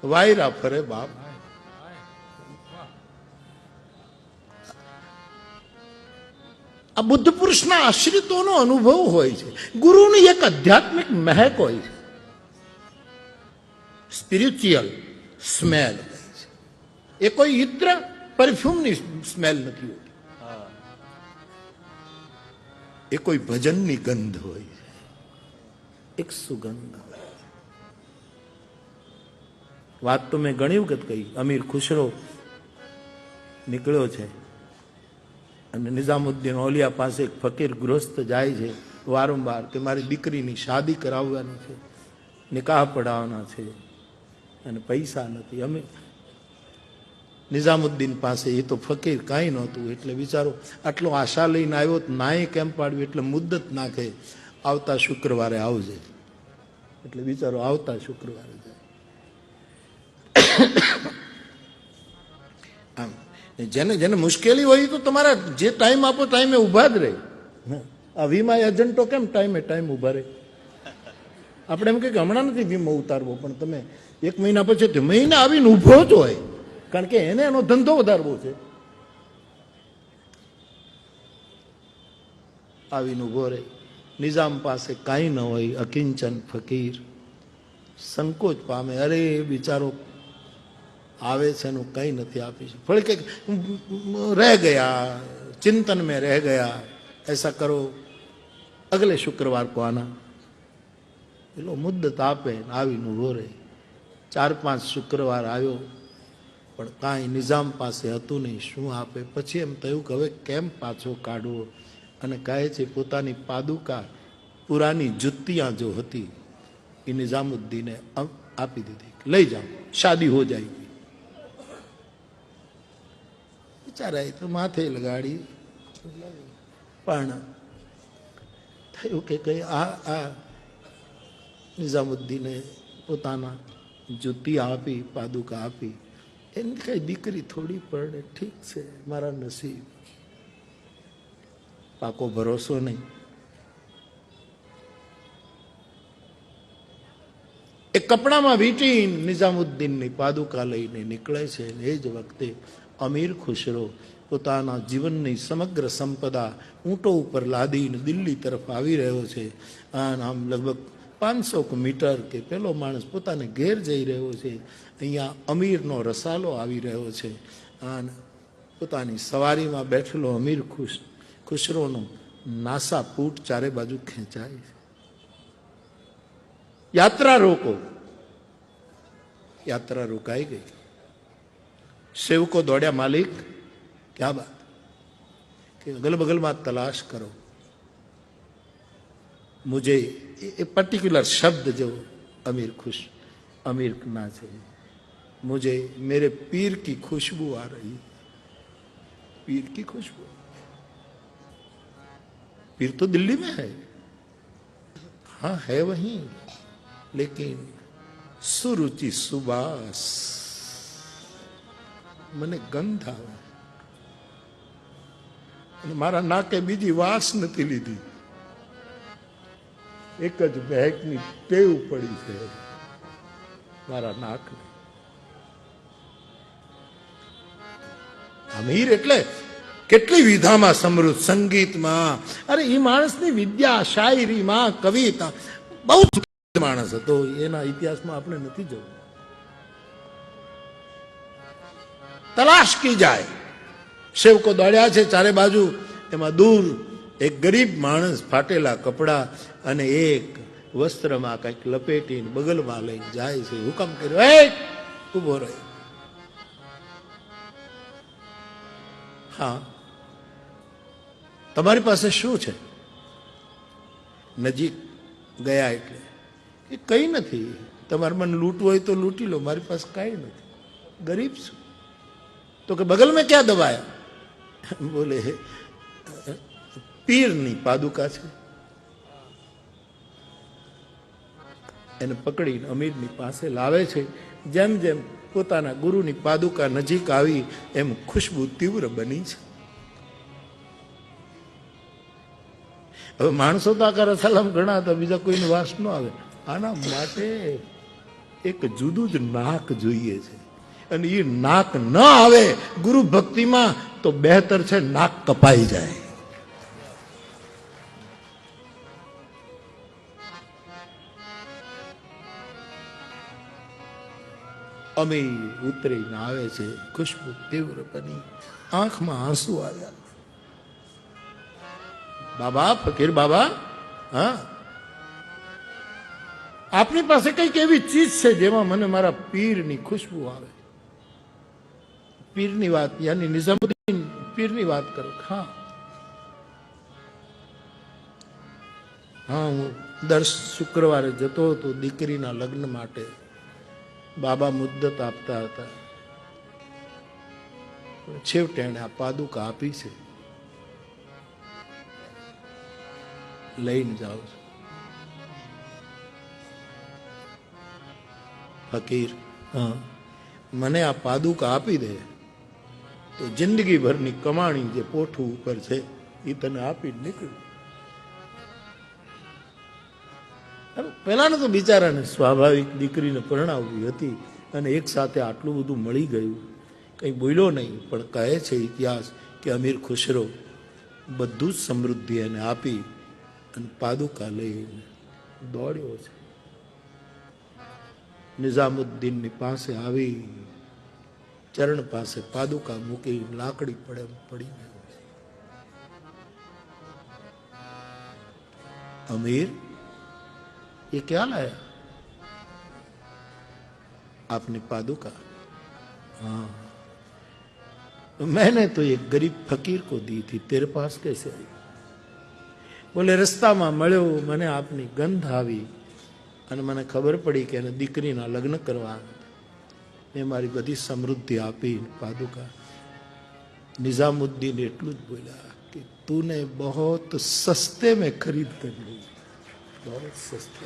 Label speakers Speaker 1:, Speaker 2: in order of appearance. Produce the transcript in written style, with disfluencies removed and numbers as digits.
Speaker 1: વાયરા ફરે બાપ. આ બુદ્ધ પુરુષના આશ્રિતોનો અનુભવ હોય છે. ગુરુની એક આધ્યાત્મિક મહેક હોય છે, સ્પિરિચ્યુઅલ સ્મેલ હોય છે. એ કોઈ ઇત્ર પરફ્યુમની સ્મેલ નથી હોતી, એ કોઈ ભજનની ગંધ હોય છે, એક સુગંધ હોય. વાત તો મેં ઘણી વખત કહી. અમીર ખુશરો નીકળ્યો છે અને નિઝામુદ્દીન ઓલિયા પાસે એક ફકીર ગૃહસ્થ જાય છે વારંવાર કે મારી દીકરીની શાદી કરાવવાની છે, નિકાહ પડાવવાના છે અને પૈસા નથી. અમે નિઝામુદ્દીન પાસે, એ તો ફકીર કાંઈ નહોતું, એટલે બિચારો આટલો આશા લઈને આવ્યો, નાય કેમ પાડ્યું, એટલે મુદ્દત નાખે, આવતા શુક્રવારે આવજે. એટલે બિચારો આવતા શુક્રવારે જાય. આમ જેને જેને મુશ્કેલી હોય તો તમારા જે ટાઈમ આપો ટાઈમે ઉભા જ રહે. આ વીમા એજન્ટો કેમ ટાઈમે ટાઈમ ઉભા રહે? આપણે એમ કે હમણાં નથી વીમો ઉતારવો, પણ તમે 1 મહિના પછી મહિના આવીને ઉભો જ હોય, કારણ કે એને એનો ધંધો વધારવો છે. આવીને ઉભો રહે. નિઝામ પાસે કાંઈ ન હોય, અકિંચન ફકીર સંકોચ પામે. અરે બિચારો આવે છે એનું કંઈ નથી આપી શકતું. ફળ કે રह गया, चिंतन में रह गया, ऐसा करो अगले शुक्रवार को आना. પેલો મુદ્દત આપે, આવીને ઉભો રહે. 4-5 શુક્રવાર આવ્યો, પણ કાંઈ નિઝામ પાસે હતું નહીં. શું આપે? પછી એમ થયું કે હવે કેમ પાછો કાઢવો, અને કહે છે પોતાની પાદુકા, પુરાની જુત્તિયાં જો હતી એ નિઝામુદ્દીને આપી દીધી, લઈ જાઓ, શાદી હો જાયગી. બિચારાએ તો માથે લગાડી, પણ થયું કે કઈ આ નિઝામુદ્દીને પોતાના જુત્તી આપી, પાદુકા આપી. એની કઈ દીકરી થોડી પડે, ઠીક છે, મારા નસીબ, પાકો ભરોસો નહીં. એ કપડામાં વીંટી નિઝામુદ્દીનની પાદુકા લઈને નીકળે છે. એ જ વખતે અમીર ખુશરો પોતાના જીવનની સમગ્ર સંપદા ઊંટો ઉપર લાદીને દિલ્હી તરફ આવી રહ્યો છે. આમ લગભગ 500 મીટર કે પેલો માણસ પોતાને ઘેર જઈ રહ્યો છે. અહીંયા અમીરનો રસાલો આવી રહ્યો છે. અને પોતાની સવારીમાં બેઠેલો અમીર ખુશરોનો નાસા પૂટ ચારે બાજુ ખેંચાય છે. યાત્રા રોકો. યાત્રા રોકાઈ ગઈ. સેવકો દોડ્યા, માલિક ક્યા બાત, કે અગલ બગલમાં તલાશ કરો. મુझे એ પર્ટિક્યુલર શબ્દ जो अमीर ना છે, मुझे मेरे पीर की खुशबू आ रही. पीर की खुशबू. पीर तो दिल्ली में है, हाँ है वहीं, लेकिन सुरुचि सुबास, મને ગંધ આવે. અને મારા નાકે બીજી વાસ નથી લીધી, એક જ મહેકની ટેવ પડી છે મારા નાકને. અમીર એટલે કેટલી વિધામાં સમૃદ્ધ, સંગીતમાં. અરે એ માણસની વિદ્યા, શાયરીમાં, કવિતા, બહુ જ માણસ હતો. એના ઇતિહાસમાં આપણે નથી જવું. તલાશ કી જાય. સેવકો દોડ્યા છે ચારે બાજુ. એમાં દૂર એક ગરીબ માણસ ફાટેલા કપડા અને એક વસ્ત્રમાં કંઈક લપેટીને બગલમાં લઈને જાય છે. હુકમ કર્યો, એ ઉભો રહે. હા, તમારી પાસે શું છે? નજીક ગયા એટલે કે કંઈ નથી, તમારે મને લૂંટવું હોય તો લૂંટી લો, મારી પાસે કાંઈ નથી, ગરીબ છું. તો કે બગલ મેં ક્યાં દબાયા? બોલે પીરની પાદુકા છે. એને પકડીને અમીરની પાસે લાવે છે. જેમ જેમ પોતાના ગુરુની પાદુકા નજીક આવી એમ ખુશ્બુ તીવ્ર બની છે. હવે માણસો તો આકાર સલામ ઘણા હતા, બીજા કોઈને વાસ ન આવે. આના માટે એક જુદું જ નાક જોઈએ છે, અને એ નાક ન આવે ગુરુ ભક્તિમાં તો બહેતર છે નાક કપાઈ જાય. અમે ઉતરીને આવે છે, ખુશ્બુ તીવ્ર બની, આંખમાં આંસુ આવ્યા. બાબા, ફકીર બાબા, હા, આપની પાસે કઈક એવી ચીજ છે જેમાં મને મારા પીરની ખુશ્બુ આવે. પીરની વાત, યાની નિઝામુદ્દીન પીરની વાત કરો. હા હા, હું દર શુક્રવારે જતો હતો દીકરીના લગ્ન માટે. બાબા મુદ્દત આપતા હતા, છેવટે એને આ પાદુકા આપી છે, લઈને જાઉં છું. ફકીર, હા, મને આ પાદુકા આપી દે તો જિંદગી ભરની કમાણી જે પોઠું ઉપર છે એ તને આપી નીકળ્યું. પેલાને તો બિચારાને સ્વાભાવિક દીકરીને પરણાવવી હતી, અને એક સાથે આટલું બધું મળી ગયું, કંઈ બોલ્યો નહીં. પણ કહે છે ઇતિહાસ કે અમીર ખુશરો બધું જ સમૃદ્ધિ એને આપી અને પાદુકા લઈને દોડ્યો છે. નિઝામુદ્દીનની પાસે આવી, ચરણ પાસે પાદુકા મૂકી લાકડી પડે પડી ગયો. अमीर, ये क्या लाया? आपने पादुका? हाँ, मैंने तो एक गरीब फकीर को दी थी, तेरे पास कैसे आई? बोले रस्ताમાં મળ્યો, મને આપની ગંધ આવી અને મને ખબર પડી કે એને દીકરીના લગ્ન કરવા. મેં મારી બધી સમૃદ્ધિ આપી પાદુકા. निजामुद्दीन એટલું જ બોલ્યા कि तूने बहुत सस्ते में खरीद कर ली, बहुत सस्ते.